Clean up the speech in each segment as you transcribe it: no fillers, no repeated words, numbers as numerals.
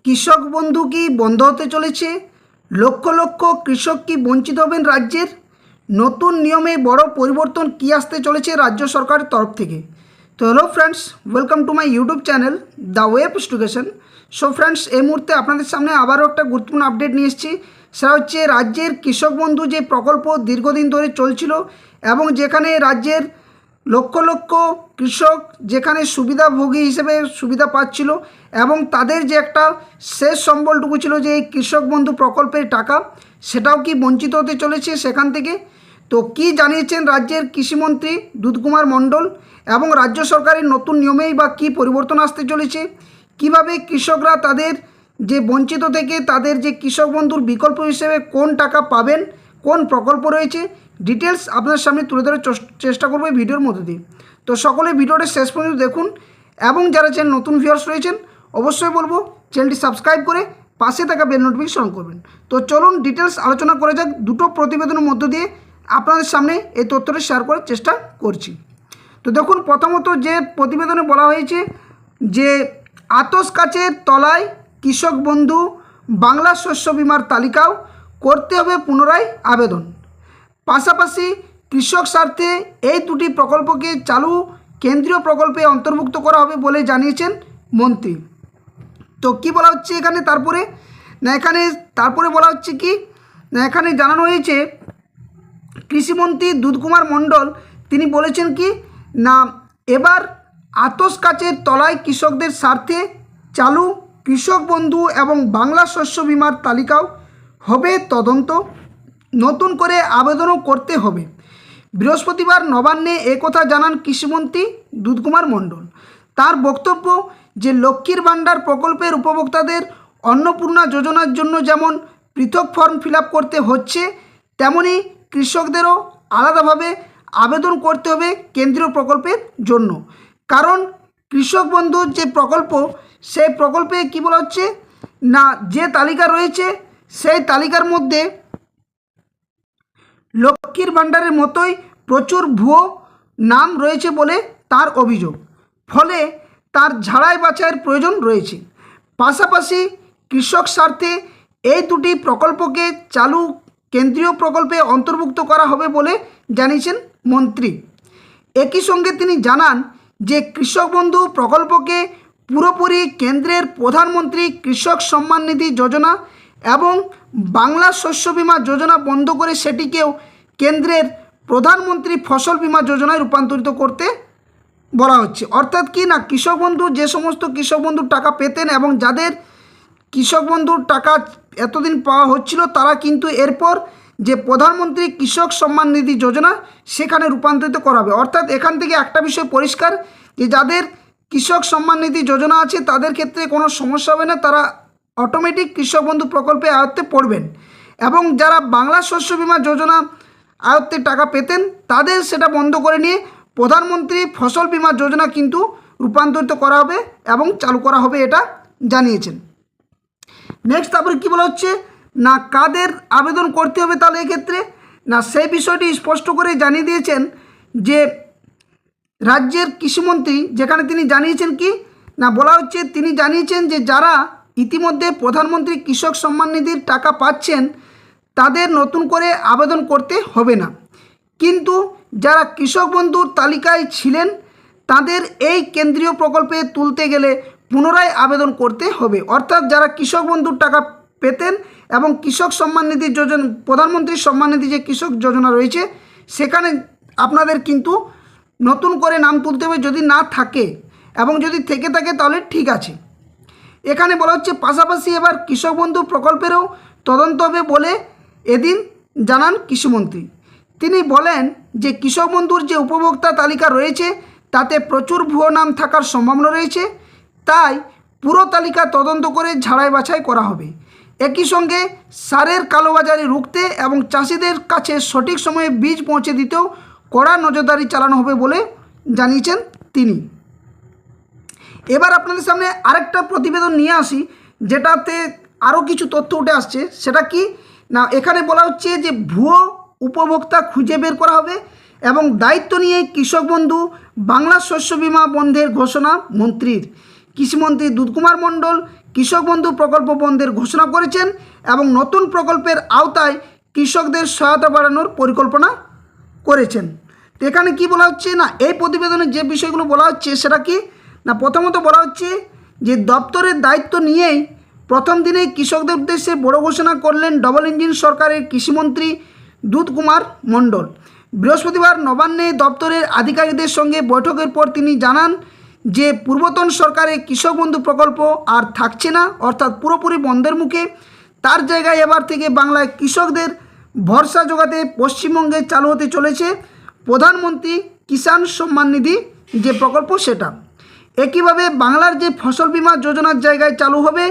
কৃষক বন্ধু কি বন্ধ হতে চলেছে? লক্ষ লক্ষ কৃষক কি বঞ্চিত হবেন রাজ্যের? নতুন নিয়মে বড় পরিবর্তন কি আসতে চলেছে রাজ্য সরকারের তরফ থেকে? তো hello friends, welcome to my YouTube channel the web education. So friends, এই মুহূর্তে আপনাদের সামনে আবারও একটা গুরুত্বপূর্ণ আপডেট নিয়ে এসেছি। সেটা হচ্ছে রাজ্যের কৃষক বন্ধু যে প্রকল্প দীর্ঘদিন ধরে চলছিল এবং যেখানে রাজ্যের লক্ষ লক্ষ কৃষক যেখানে সুবিধাভোগী হিসেবে সুবিধা পাচ্ছিল এবং তাদের যে একটা শেষ সম্বলটুকু ছিল যে এই কৃষক বন্ধু প্রকল্পের টাকা, সেটাও কি বঞ্চিত হতে চলেছে সেখান থেকে। তো কি জানিয়েছেন রাজ্যের কৃষিমন্ত্রী দুধকুমার মণ্ডল এবং রাজ্য সরকারের নতুন নিয়মেই বা কী পরিবর্তন আসতে চলেছে, কিভাবে কৃষকরা তাদের যে বঞ্চিত থেকে তাদের যে কৃষক বন্ধুর বিকল্প হিসেবে কোন টাকা পাবেন, কোন প্রকল্প রয়েছে, ডিটেলস আপনার সামনে তুলে ধরার চেষ্টা করবো এই ভিডিওর মধ্যে দিয়ে। তো সকলে ভিডিওটা শেষ পর্যন্ত দেখুন এবং যারা চ্যানেল নতুন ভিউয়ার্স রয়েছেন অবশ্যই বলবো চ্যানেলটি সাবস্ক্রাইব করে পাশে থাকা বেল নোটিফিকেশন অন করবেন। তো চলুন ডিটেলস আলোচনা করে যাক। দুটো প্রতিবেদনের মধ্য দিয়ে আপনাদের সামনে এই তথ্যটা শেয়ার করার চেষ্টা করছি। তো দেখুন, প্রথমত যে প্রতিবেদনে বলা হয়েছে যে আতস কাচের তলায় কৃষক বন্ধু বাংলা শস্য বিমার তালিকাও করতে হবে পুনরায় আবেদন। পাশাপাশি কৃষক স্বার্থে এই দুটি প্রকল্পকে চালু কেন্দ্রীয় প্রকল্পে অন্তর্ভুক্ত করা হবে বলে জানিয়েছেন মন্ত্রী। তো কি বলা হচ্ছে এখানে তারপরে বলা হচ্ছে কি না, এখানে জানানো হয়েছে কৃষিমন্ত্রী দুধকুমার মণ্ডল তিনি বলেছেন কি না, এবার আতস কাচের তলায় কৃষকদের স্বার্থে চালু কৃষক বন্ধু এবং বাংলা শস্য বিমার তালিকাও হবে তদন্ত, নতুন করে আবেদনও করতে হবে। বৃহস্পতিবার নবান্নে একথা জানান কৃষিমন্ত্রী দুধকুমার মণ্ডল। তার বক্তব্য যে লক্ষ্মীর ভাণ্ডার প্রকল্পের উপভোক্তাদের অন্নপূর্ণা যোজনার জন্য যেমন পৃথক ফর্ম ফিল আপ করতে হচ্ছে, তেমনি কৃষকদেরও আলাদাভাবে আবেদন করতে হবে কেন্দ্রীয় প্রকল্পের জন্য। কারণ কৃষক বন্ধুর যে প্রকল্প, সেই প্রকল্পে কী বলা হচ্ছে না, যে তালিকা রয়েছে সেই তালিকার মধ্যে লক্ষ্মীর ভাণ্ডারের মতোই প্রচুর ভুয়ো নাম রয়েছে বলে তার অভিযোগ। ফলে তার ঝাড়াই বাছাইয়ের প্রয়োজন রয়েছে। পাশাপাশি কৃষক স্বার্থে এই দুটি প্রকল্পকে চালু কেন্দ্রীয় প্রকল্পে অন্তর্ভুক্ত করা হবে বলে জানিয়েছেন মন্ত্রী। একই সঙ্গে তিনি জানান যে কৃষক বন্ধু প্রকল্পকে পুরোপুরি কেন্দ্রের প্রধানমন্ত্রী কৃষক সম্মান নিধি যোজনা এবং বাংলা শস্য বিমা যোজনা বন্ধ করে সেটিকেও কেন্দ্রের প্রধানমন্ত্রী ফসল বিমা যোজনায় রূপান্তরিত করতে বলা হচ্ছে। অর্থাৎ কি না, কৃষক বন্ধু যে সমস্ত কৃষক বন্ধুর টাকা পেতেন এবং যাদের কৃষক বন্ধুর টাকা এতদিন পাওয়া হচ্ছিল, তারা কিন্তু এরপর যে প্রধানমন্ত্রী কৃষক সম্মান নিধি যোজনা সেখানে রূপান্তরিত করা হবে। অর্থাৎ এখান থেকে একটা বিষয় পরিষ্কার যে যাদের কৃষক সম্মান নিধি যোজনা আছে তাদের ক্ষেত্রে কোনো সমস্যা হবে না, তারা অটোমেটিক কৃষক বন্ধু প্রকল্পে আয়ত্তে পড়বেন। এবং যারা বাংলা শস্য বিমা যোজনা আয়ত্তে টাকা পেতেন তাদের সেটা বন্ধ করে নিয়ে প্রধানমন্ত্রী ফসল বিমা যোজনা কিন্তু রূপান্তরিত করা হবে এবং চালু করা হবে, এটা জানিয়েছেন। নেক্সট তারপরে কী বলা হচ্ছে না, কাদের আবেদন করতে হবে তাহলে এক্ষেত্রে না, সেই বিষয়টি স্পষ্ট করে জানিয়ে দিয়েছেন যে রাজ্যের কৃষিমন্ত্রী, যেখানে তিনি জানিয়েছেন কি না, বলা হচ্ছে তিনি জানিয়েছেন যে যারা ইতিমধ্যে প্রধানমন্ত্রী কৃষক সম্মান নিধির টাকা পাচ্ছেন তাদের নতুন করে আবেদন করতে হবে না, কিন্তু যারা কৃষক বন্ধুর তালিকায় ছিলেন তাদের এই কেন্দ্রীয় প্রকল্পে তুলতে গেলে পুনরায় আবেদন করতে হবে। অর্থাৎ যারা কৃষক বন্ধুর টাকা পেতেন এবং কৃষক সম্মান নিধি যোজনা, প্রধানমন্ত্রী সম্মান নিধি যে কৃষক যোজনা রয়েছে সেখানে আপনাদের কিন্তু নতুন করে নাম তুলতে হবে যদি না থাকে, এবং যদি থেকে থাকে তাহলে ঠিক আছে। এখানে বলা হচ্ছে পাশাপাশি এবার কৃষক বন্ধু প্রকল্পেরও তদন্ত হবে বলে এদিন জানান কৃষিমন্ত্রী। তিনি বলেন যে কৃষক বন্ধুর যে উপভোক্তা তালিকা রয়েছে তাতে প্রচুর ভুয়ো নাম থাকার সম্ভাবনা রয়েছে, তাই পুরো তালিকা তদন্ত করে ঝাড়াই বাছাই করা হবে। একই সঙ্গে সারের কালোবাজারি রুখতে এবং চাষিদের কাছে সঠিক সময়ে বীজ পৌঁছে দিতেও কড়া নজরদারি চালানো হবে বলে জানিয়েছেন তিনি। এবার আপনাদের সামনে আরেকটা প্রতিবেদন নিয়ে আসি যেটাতে আরও কিছু তথ্য উঠে আসছে। সেটা কি না, এখানে বলা হচ্ছে যে ভুয়ো উপভোক্তা খুঁজে বের করা হবে এবং দায়িত্ব নিয়ে কৃষক বন্ধু বাংলা শস্য বিমা বন্ধের ঘোষণা মন্ত্রীর। কৃষিমন্ত্রী দুধকুমার মণ্ডল কৃষক বন্ধু প্রকল্প বন্ধের ঘোষণা করেছেন এবং নতুন প্রকল্পের আওতায় কৃষকদের সহায়তা বাড়ানোর পরিকল্পনা করেছেন। তো এখানে কি বলা হচ্ছে না, এই প্রতিবেদনে যে বিষয়গুলো বলা হচ্ছে সেটা কি না, প্রথমত বলা হচ্ছে যে দপ্তরের দায়িত্ব নিয়েই প্রথম দিনেই কৃষকদের উদ্দেশ্যে বড় ঘোষণা করলেন ডবল ইঞ্জিন সরকারের কৃষিমন্ত্রী দুধ কুমার মণ্ডল। বৃহস্পতিবার নবান্নে দপ্তরের আধিকারিকদের সঙ্গে বৈঠকের পর তিনি জানান যে পূর্বতন সরকারের কৃষক বন্ধু প্রকল্প আর থাকছে না, অর্থাৎ পুরোপুরি বন্ধের মুখে। তার জায়গায় এবার থেকে বাংলায় কৃষকদের ভরসা জোগাতে পশ্চিমবঙ্গে চালু হতে চলেছে প্রধানমন্ত্রী কিষাণ সম্মান নিধি যে প্রকল্প সেটা। একইভাবে বাংলার যে ফসল বীমা যোজনার জায়গায় চালু হবে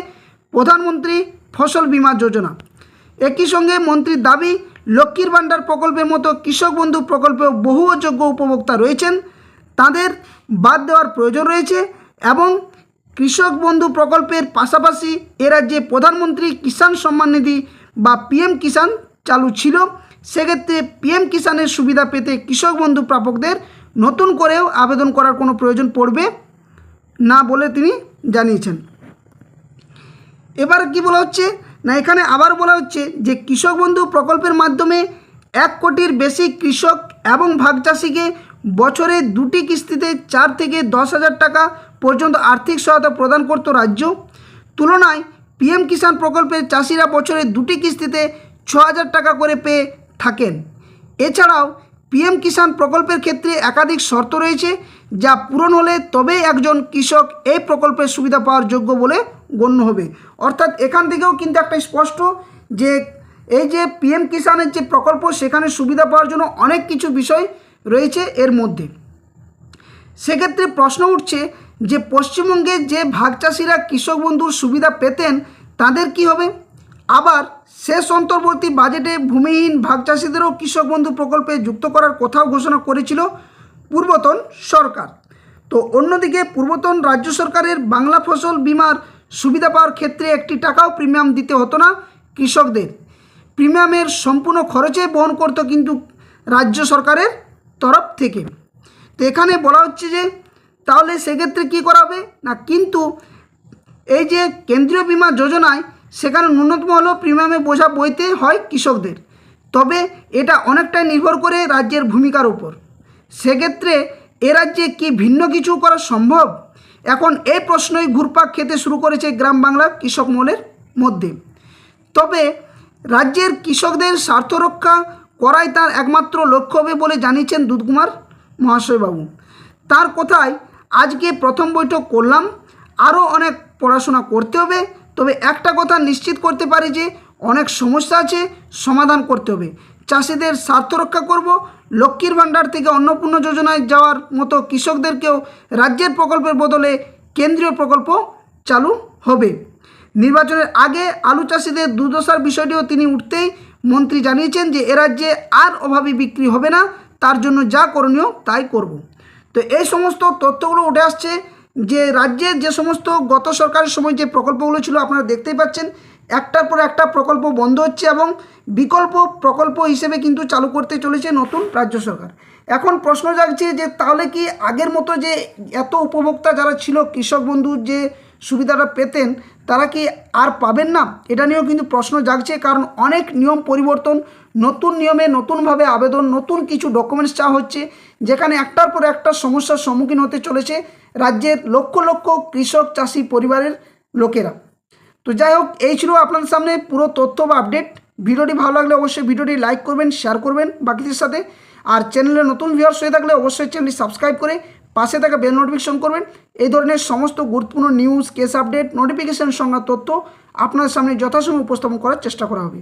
প্রধানমন্ত্রী ফসল বীমা যোজনা। একই সঙ্গে মন্ত্রীর দাবি লক্ষ্মীর ভাণ্ডার প্রকল্পের মতো কৃষক বন্ধু প্রকল্পেও বহু অযোগ্য উপভোক্তা রয়েছেন, তাদের বাদ দেওয়ার প্রয়োজন রয়েছে এবং কৃষক বন্ধু প্রকল্পের পাশাপাশি এ রাজ্যে প্রধানমন্ত্রী কিষাণ সম্মান নিধি বা পিএম কিষাণ চালু ছিল। সেক্ষেত্রে পিএম কিষাণের সুবিধা পেতে কৃষক বন্ধু প্রাপকদের নতুন করেও আবেদন করার কোনো প্রয়োজন পড়বে না বলে তিনি জানিয়েছেন। এবার কি বলা হচ্ছে না, এখানে আবার বলা হচ্ছে যে কৃষক বন্ধু প্রকল্পের মাধ্যমে 1 কোটির বেশি কৃষক এবং ভাগ চাষিকে বছরে 2টি কিস্তিতে 4 থেকে 10,000 টাকা পর্যন্ত আর্থিক সহায়তা প্রদান করত রাজ্য। তুলনায় পিএম কিষাণ প্রকল্পের চাষিরা বছরে 2টি কিস্তিতে 6,000 টাকা করে পেয়ে থাকেন। এছাড়াও পিএম কিষাণ প্রকল্পের ক্ষেত্রে একাধিক শর্ত রয়েছে, যা পূরণ হলে তবেই একজন কৃষক এই প্রকল্পের সুবিধা পাওয়ার যোগ্য বলে গণ্য হবে। অর্থাৎ এখান থেকেও কিন্তু একটা স্পষ্ট যে এই যে পিএম কিষাণের যে প্রকল্প সেখানে সুবিধা পাওয়ার জন্য অনেক কিছু বিষয় রয়েছে এর মধ্যে। সেক্ষেত্রে প্রশ্ন উঠছে যে পশ্চিমবঙ্গে যে ভাগ চাষিরা কৃষক বন্ধুর সুবিধা পেতেন তাদের কি হবে? আবার শেষ অন্তর্বর্তী বাজেটে ভূমিহীন ভাগ চাষিদেরও কৃষক বন্ধু প্রকল্পে যুক্ত করার কথাও ঘোষণা করেছিল পূর্বতন সরকার। তো অন্যদিকে পূর্বতন রাজ্য সরকারের বাংলা ফসল বীমার সুবিধা পাওয়ার ক্ষেত্রে 1 টাকাও প্রিমিয়াম দিতে হতো না কৃষকদের। প্রিমিয়ামের সম্পূর্ণ খরচে বহন করত কিন্তু রাজ্য সরকারের তরফ থেকে। তো এখানে বলা হচ্ছে যে তাহলে সেক্ষেত্রে কী করা হবে না, কিন্তু এই যে কেন্দ্রীয় বীমা যোজনায় সেখানে ন্যূনতম হলেও প্রিমিয়ামে বোঝা বইতে হয় কৃষকদের, তবে এটা অনেকটাই নির্ভর করে রাজ্যের ভূমিকার উপর। সেক্ষেত্রে এ রাজ্যে কি ভিন্ন কিছু করা সম্ভব? এখন এই প্রশ্নই ঘুরপাক খেতে শুরু করেছে গ্রাম বাংলার কৃষক মহলের মধ্যে। তবে রাজ্যের কৃষকদের স্বার্থ রক্ষা করাই তার একমাত্র লক্ষ্য হবে বলে জানিয়েছেন দুধকুমার মহাশয়বাবু। তার কথায় আজকে প্রথম বৈঠক করলাম, আরও অনেক পড়াশোনা করতে হবে, তবে একটা কথা নিশ্চিত করতে পারি যে অনেক সমস্যা আছে, সমাধান করতে হবে। চাষিদের স্বার্থ রক্ষা করব, লক্ষ্মীর ভাণ্ডার থেকে অন্নপূর্ণা যোজনায় যাওয়ার মতো কৃষকদেরকেও রাজ্যের প্রকল্পের বদলে কেন্দ্রীয় প্রকল্প চালু হবে। নির্বাচনের আগে আলু চাষিদের দুর্দশার বিষয়টিও তিনি উঠতেই মন্ত্রী জানিয়েছেন যে এ রাজ্যে আর অভাবী বিক্রি হবে না, তার জন্য যা করণীয় তাই করব। তো এই সমস্ত তথ্যগুলো উঠে আসছে যে রাজ্যের যে সমস্ত গত সরকারের সময় যে প্রকল্পগুলো ছিল আপনারা দেখতেই পাচ্ছেন একটার পর একটা প্রকল্প বন্ধ হচ্ছে এবং বিকল্প প্রকল্প হিসেবে কিন্তু চালু করতে চলেছে নতুন রাজ্য সরকার। এখন প্রশ্ন জাগছে যে তাহলে কি আগের মতো যে এত উপভোক্তা যারা ছিল কৃষক বন্ধুর যে সুবিধাটা পেতেন তারা কি আর পাবেন না? এটা নিয়েও কিন্তু প্রশ্ন জাগছে, কারণ অনেক নিয়ম পরিবর্তন, নতুন নিয়মে নতুনভাবে আবেদন, নতুন কিছু ডকুমেন্টস চাওয়া হচ্ছে, যেখানে একটার পর একটা সমস্যার সম্মুখীন হতে চলেছে রাজ্যের লক্ষ লক্ষ কৃষক চাষি পরিবারের লোকেরা। তো যাই হোক, এই ছিল আপনাদের সামনে পুরো তথ্য বা আপডেট। ভিডিওটি ভালো লাগলে অবশ্যই ভিডিওটি লাইক করবেন, শেয়ার করবেন বাকিদের সাথে। আর চ্যানেলে নতুন ভিউয়ার্স হয়ে থাকলে অবশ্যই চ্যানেলটি সাবস্ক্রাইব করে পাশে থাকা বেল নোটিফিকেশন করবেন। এই ধরনের সমস্ত গুরুত্বপূর্ণ নিউজ, কেস আপডেট, নোটিফিকেশন সংক্রান্ত তথ্য আপনার সামনে যথাসময়ে উপস্থাপন করার চেষ্টা করা হবে।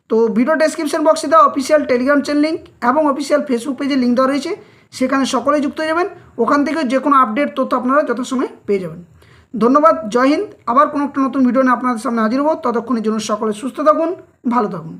তো ভিডিও ডেসক্রিপশন বক্সে দেওয়া অফিসিয়াল টেলিগ্রাম চ্যানেল লিঙ্ক এবং অফিসিয়াল ফেসবুক পেজে লিঙ্ক দেওয়া রয়েছে, সেখানে সকলেই যুক্ত হয়ে যাবেন। ওখান থেকে যে কোনো আপডেট তথ্য আপনারা যথাসময়ে পেয়ে যাবেন। ধন্যবাদ, জয় হিন্দ। আবার কোনো একটা নতুন ভিডিও নিয়ে আপনাদের সামনে হাজির হব। ততক্ষণের জন্য সকলে সুস্থ থাকুন, ভালো থাকুন।